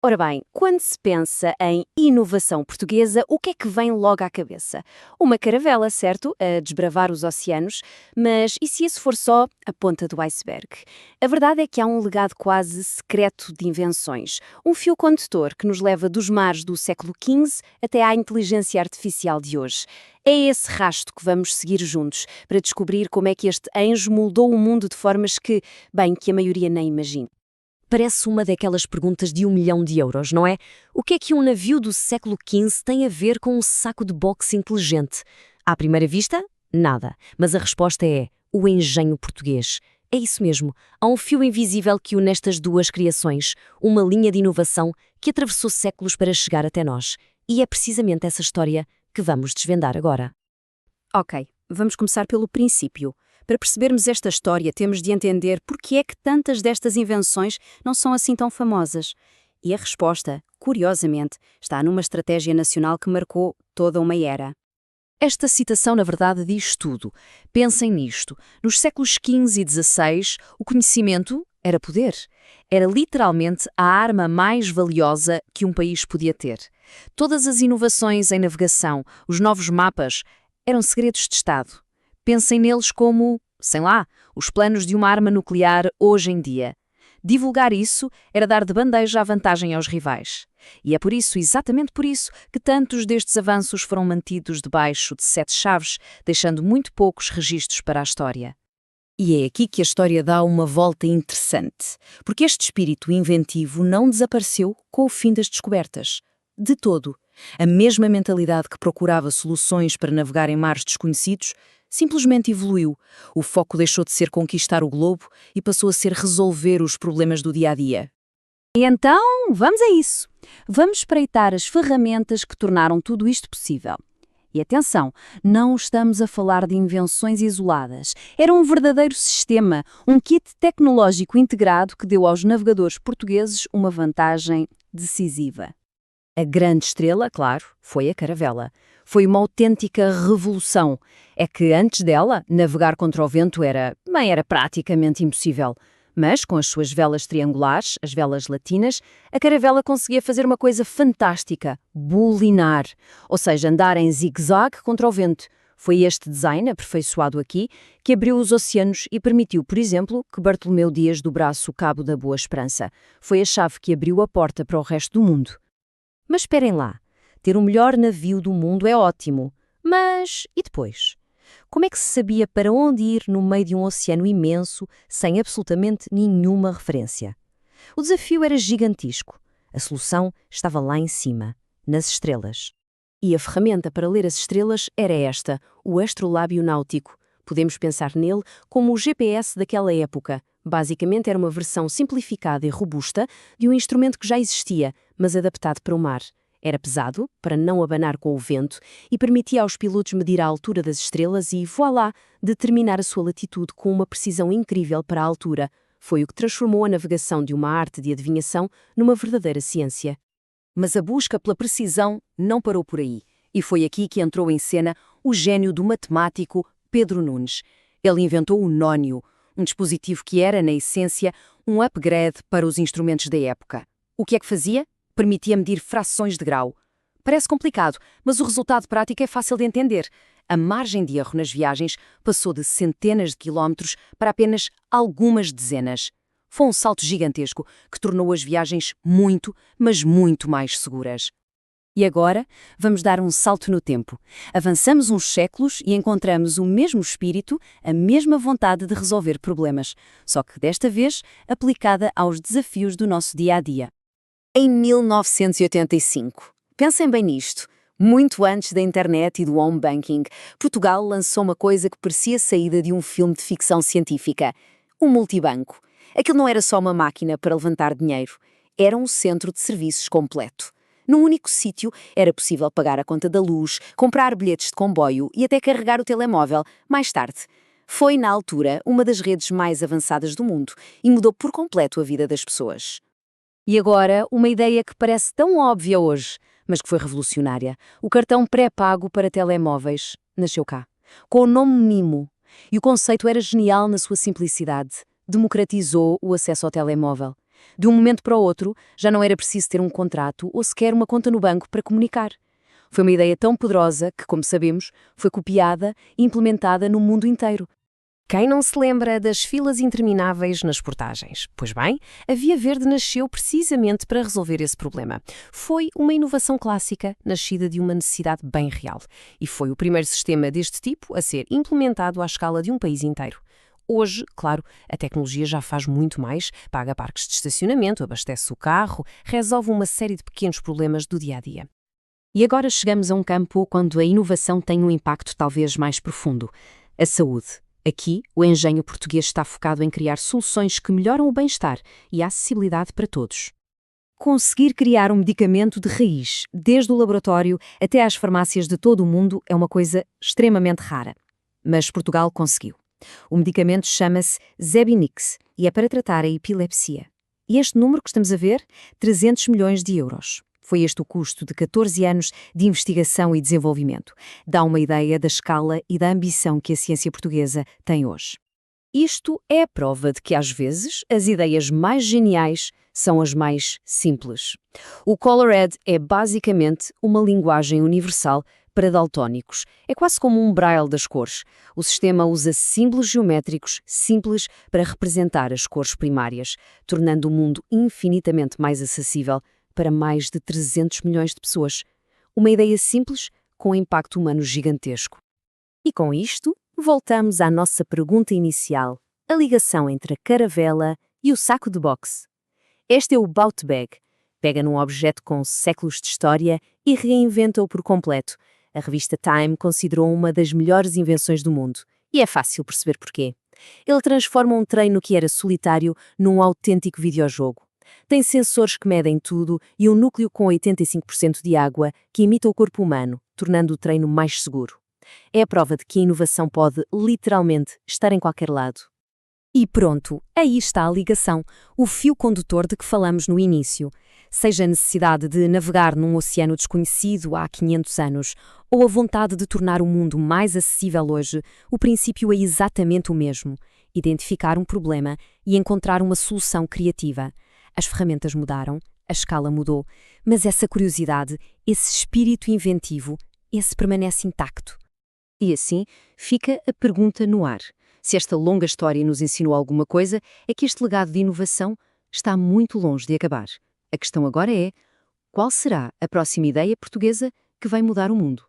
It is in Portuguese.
Ora bem, quando se pensa em inovação portuguesa, o que é que vem logo à cabeça? Uma caravela, certo? A desbravar os oceanos, mas e se esse for só a ponta do iceberg? A verdade é que há um legado quase secreto de invenções, um fio condutor que nos leva dos mares do século XV até à inteligência artificial de hoje. É esse rasto que vamos seguir juntos para descobrir como é que este anjo moldou o mundo de formas que, bem, que a maioria nem imagina. Parece uma daquelas perguntas de 1 milhão de euros, não é? O que é que um navio do século XV tem a ver com um saco de boxe inteligente? À primeira vista, nada. Mas a resposta é o engenho português. É isso mesmo. Há um fio invisível que une estas duas criações, uma linha de inovação que atravessou séculos para chegar até nós. E é precisamente essa história que vamos desvendar agora. Ok, vamos começar pelo princípio. Para percebermos esta história, temos de entender porque é que tantas destas invenções não são assim tão famosas. E a resposta, curiosamente, está numa estratégia nacional que marcou toda uma era. Esta citação, na verdade, diz tudo. Pensem nisto. Nos séculos XV e XVI, o conhecimento era poder. Era literalmente a arma mais valiosa que um país podia ter. Todas as inovações em navegação, os novos mapas, eram segredos de Estado. Pensem neles como, sei lá, os planos de uma arma nuclear hoje em dia. Divulgar isso era dar de bandeja a vantagem aos rivais. E é por isso, exatamente por isso, que tantos destes avanços foram mantidos debaixo de 7 chaves, deixando muito poucos registros para a história. E é aqui que a história dá uma volta interessante, porque este espírito inventivo não desapareceu com o fim das descobertas. De todo. A mesma mentalidade que procurava soluções para navegar em mares desconhecidos simplesmente evoluiu. O foco deixou de ser conquistar o globo e passou a ser resolver os problemas do dia-a-dia. E então, vamos a isso. Vamos espreitar as ferramentas que tornaram tudo isto possível. E atenção, não estamos a falar de invenções isoladas. Era um verdadeiro sistema, um kit tecnológico integrado que deu aos navegadores portugueses uma vantagem decisiva. A grande estrela, claro, foi a caravela. Foi uma autêntica revolução. É que antes dela, navegar contra o vento era praticamente impossível. Mas com as suas velas triangulares, as velas latinas, a caravela conseguia fazer uma coisa fantástica: bulinar, ou seja, andar em zigue-zague contra o vento. Foi este design, aperfeiçoado aqui, que abriu os oceanos e permitiu, por exemplo, que Bartolomeu Dias dobrasse o Cabo da Boa Esperança. Foi a chave que abriu a porta para o resto do mundo. Mas esperem lá, ter o melhor navio do mundo é ótimo. Mas e depois? Como é que se sabia para onde ir no meio de um oceano imenso, sem absolutamente nenhuma referência? O desafio era gigantesco. A solução estava lá em cima, nas estrelas. E a ferramenta para ler as estrelas era esta, o astrolábio náutico. Podemos pensar nele como o GPS daquela época. Basicamente era uma versão simplificada e robusta de um instrumento que já existia, mas adaptado para o mar. Era pesado, para não abanar com o vento, e permitia aos pilotos medir a altura das estrelas e, voilá, determinar a sua latitude com uma precisão incrível para a altura. Foi o que transformou a navegação de uma arte de adivinhação numa verdadeira ciência. Mas a busca pela precisão não parou por aí, e foi aqui que entrou em cena o gênio do matemático Pedro Nunes. Ele inventou o nónio, um dispositivo que era, na essência, um upgrade para os instrumentos da época. O que é que fazia? Permitia medir frações de grau. Parece complicado, mas o resultado prático é fácil de entender. A margem de erro nas viagens passou de centenas de quilómetros para apenas algumas dezenas. Foi um salto gigantesco que tornou as viagens muito, mas muito mais seguras. E agora, vamos dar um salto no tempo. Avançamos uns séculos e encontramos o mesmo espírito, a mesma vontade de resolver problemas, só que desta vez aplicada aos desafios do nosso dia-a-dia. Em 1985, pensem bem nisto, muito antes da internet e do home banking, Portugal lançou uma coisa que parecia saída de um filme de ficção científica: um multibanco. Aquilo não era só uma máquina para levantar dinheiro, era um centro de serviços completo. Num único sítio era possível pagar a conta da luz, comprar bilhetes de comboio e até carregar o telemóvel mais tarde. Foi, na altura, uma das redes mais avançadas do mundo e mudou por completo a vida das pessoas. E agora, uma ideia que parece tão óbvia hoje, mas que foi revolucionária. O cartão pré-pago para telemóveis nasceu cá, com o nome Mimo. E o conceito era genial na sua simplicidade. Democratizou o acesso ao telemóvel. De um momento para o outro, já não era preciso ter um contrato ou sequer uma conta no banco para comunicar. Foi uma ideia tão poderosa que, como sabemos, foi copiada e implementada no mundo inteiro. Quem não se lembra das filas intermináveis nas portagens? Pois bem, a Via Verde nasceu precisamente para resolver esse problema. Foi uma inovação clássica, nascida de uma necessidade bem real. E foi o primeiro sistema deste tipo a ser implementado à escala de um país inteiro. Hoje, claro, a tecnologia já faz muito mais, paga parques de estacionamento, abastece o carro, resolve uma série de pequenos problemas do dia-a-dia. E agora chegamos a um campo onde a inovação tem um impacto talvez mais profundo: a saúde. Aqui, o engenho português está focado em criar soluções que melhoram o bem-estar e a acessibilidade para todos. Conseguir criar um medicamento de raiz, desde o laboratório até às farmácias de todo o mundo, é uma coisa extremamente rara. Mas Portugal conseguiu. O medicamento chama-se Zebinix e é para tratar a epilepsia. E este número que estamos a ver? 300 milhões de euros. Foi este o custo de 14 anos de investigação e desenvolvimento. Dá uma ideia da escala e da ambição que a ciência portuguesa tem hoje. Isto é a prova de que, às vezes, as ideias mais geniais são as mais simples. O Colored é basicamente uma linguagem universal para daltónicos. É quase como um braille das cores. O sistema usa símbolos geométricos simples para representar as cores primárias, tornando o mundo infinitamente mais acessível para mais de 300 milhões de pessoas. Uma ideia simples com um impacto humano gigantesco. E com isto, voltamos à nossa pergunta inicial, a ligação entre a caravela e o saco de boxe. Este é o Bout Bag. Pega num objeto com séculos de história e reinventa-o por completo. A revista Time considerou uma das melhores invenções do mundo. E é fácil perceber porquê. Ele transforma um treino que era solitário num autêntico videojogo. Tem sensores que medem tudo e um núcleo com 85% de água que imita o corpo humano, tornando o treino mais seguro. É a prova de que a inovação pode, literalmente, estar em qualquer lado. E pronto, aí está a ligação, o fio condutor de que falamos no início. Seja a necessidade de navegar num oceano desconhecido há 500 anos, ou a vontade de tornar o mundo mais acessível hoje, o princípio é exatamente o mesmo: identificar um problema e encontrar uma solução criativa. As ferramentas mudaram, a escala mudou, mas essa curiosidade, esse espírito inventivo, esse permanece intacto. E assim, fica a pergunta no ar. Se esta longa história nos ensinou alguma coisa, é que este legado de inovação está muito longe de acabar. A questão agora é: qual será a próxima ideia portuguesa que vai mudar o mundo?